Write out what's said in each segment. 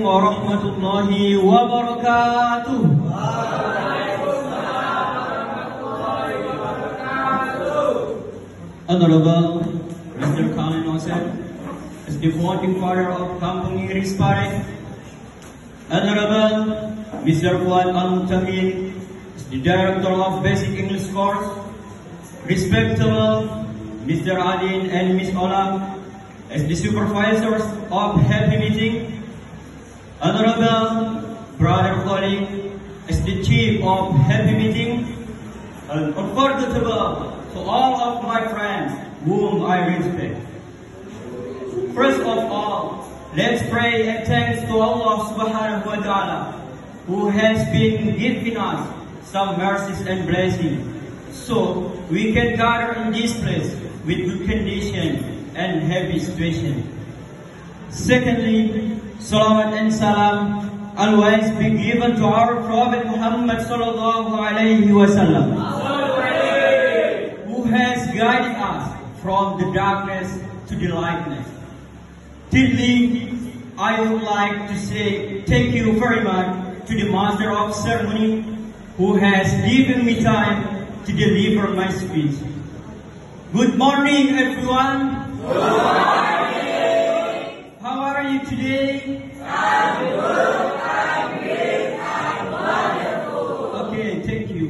warahmatullahi wabarakatuh. Honorable Mr. Khalil Nosef, as the founding father of Kampung Iris Pare. Honorable Mr. Fuad Al-Mutahin, as the director of Basic English Course. Respectable Mr. Adin and Ms. Ola, as the supervisors of Happy Meeting. Honorable brother colleague, as the chief of Happy Meeting. And unforgettable to all of my friends whom I respect. First of all, let's pray and thanks to Allah subhanahu wa ta'ala, who has been giving us some mercies and blessings, so we can gather in this place with good condition and happy situation. Secondly, salawat and salam always be given to our Prophet Muhammad sallallahu alayhi wa sallam, who has guided us from the darkness to the lightness. Thirdly, I would like to say thank you very much to the Master of Ceremony, who has given me time to deliver my speech. Good morning, everyone. Good morning. How are you today? I'm good, I'm great, I'm wonderful. Okay, thank you.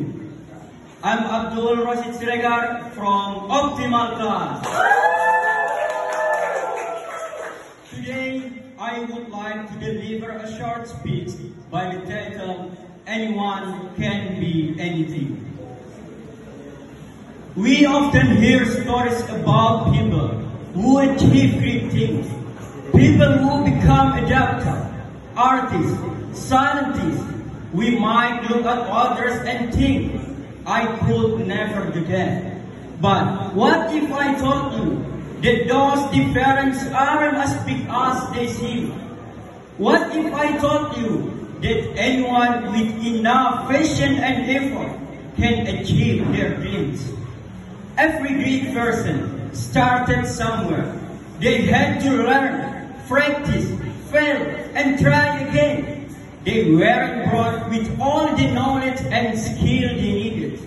I'm Abdul Rashid Siregar from Optimal Class. Today, I would like to deliver a short speech by the title, Anyone Can Be Anything. We often hear stories about people who achieve great things, people who become a doctor, artist, scientist. We might look at others and think, I could never do that. But what if I told you that those differences aren't as big as they seem? What if I told you that anyone with enough passion and effort can achieve their dreams? Every great person started somewhere. They had to learn, practice, fail, and try again. They weren't brought with all the knowledge and skill they needed.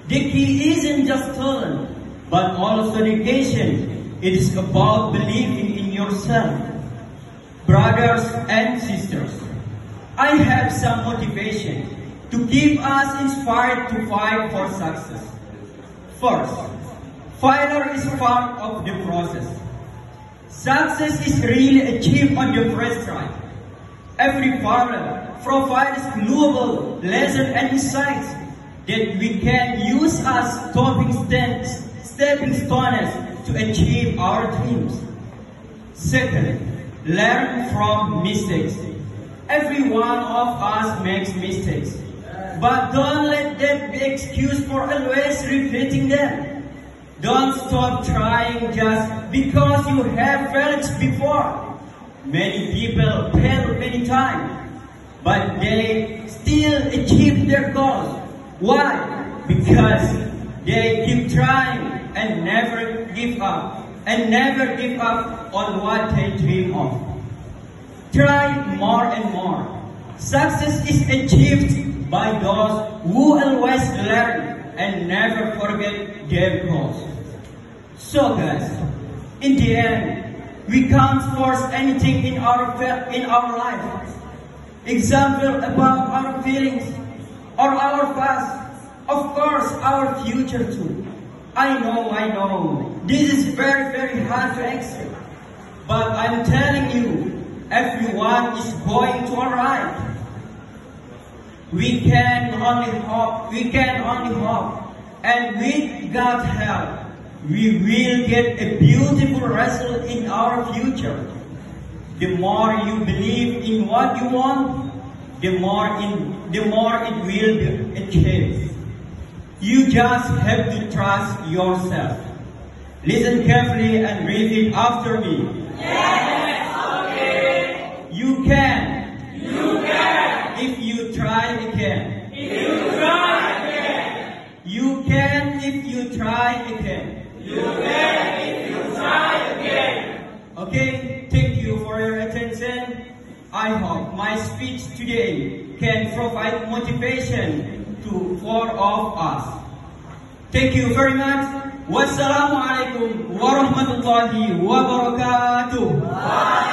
The key isn't just talent, but also dedication. It is about believing in yourself. Brothers and sisters, I have some motivation to keep us inspired to fight for success. First, failure is part of the process. Success is really achieved on the first try. Every failure provides valuable lessons and insights that we can use as stepping stones to achieve our dreams. Second, learn from mistakes. Every one of us makes mistakes, but don't let that be excuse for always repeating them. Don't stop trying just because you have failed before. Many people fail many times, but they still achieve their goals. Why? Because they keep trying and never give up, on what they dream of. Try more and more. Success is achieved by those who always learn and never forget their goals. So guys, in the end, we can't force anything in our life. Example about our feelings or our past, of course our future too. I know, this is very, very hard to accept. But I'm telling you, everyone is going to arrive. We can only hope, and with God's help, we will get a beautiful result in our future. The more you believe in what you want, the more it will be achieved. You just have to trust yourself. Listen carefully and repeat after me. Yes, okay. You can. You can. If you try again. If you try again. You can if you try again. You can if you try again. Okay, thank you for your attention. I hope my speech today can provide motivation for all of us. Thank you very much. Wassalamualaikum warahmatullahi wabarakatuh.